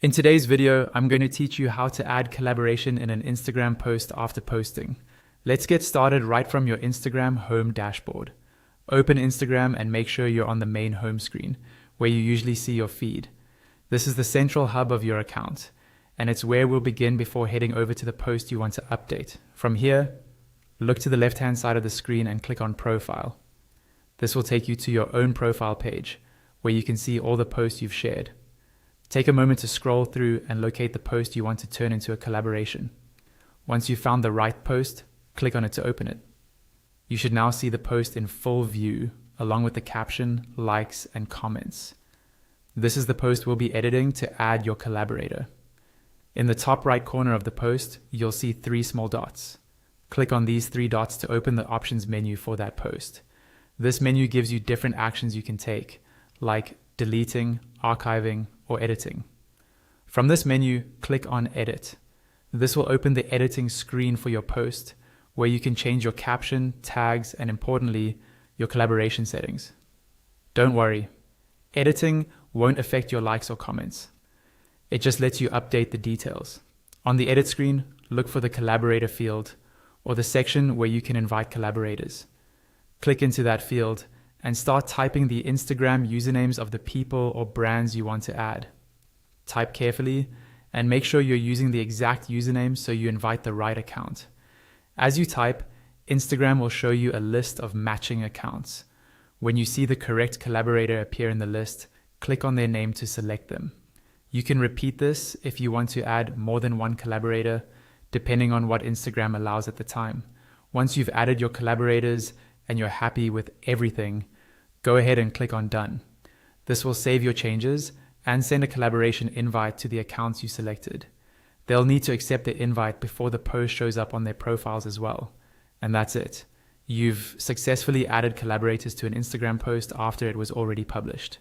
In today's video, I'm going to teach you how to add collaboration in an Instagram post after posting. Let's get started right from your Instagram home dashboard. Open Instagram and make sure you're on the main home screen, where you usually see your feed. This is the central hub of your account, and it's where we'll begin before heading over to the post you want to update. From here, look to the left-hand side of the screen and click on Profile. This will take you to your own profile page, where you can see all the posts you've shared. Take a moment to scroll through and locate the post you want to turn into a collaboration. Once you've found the right post, click on it to open it. You should now see the post in full view, along with the caption, likes, and comments. This is the post we'll be editing to add your collaborator. In the top right corner of the post, you'll see 3 small dots. Click on these 3 dots to open the options menu for that post. This menu gives you different actions you can take, like deleting, archiving, or editing. From this menu, click on Edit. This will open the editing screen for your post, where you can change your caption, tags, and importantly, your collaboration settings. Don't worry, editing won't affect your likes or comments. It just lets you update the details. On the edit screen, look for the collaborator field, or the section where you can invite collaborators. Click into that field and start typing the Instagram usernames of the people or brands you want to add. Type carefully and make sure you're using the exact username so you invite the right account. As you type, Instagram will show you a list of matching accounts. When you see the correct collaborator appear in the list, click on their name to select them. You can repeat this if you want to add more than one collaborator, depending on what Instagram allows at the time. Once you've added your collaborators and you're happy with everything, go ahead and click on Done. This will save your changes and send a collaboration invite to the accounts you selected. They'll need to accept the invite before the post shows up on their profiles as well. And that's it. You've successfully added collaborators to an Instagram post after it was already published.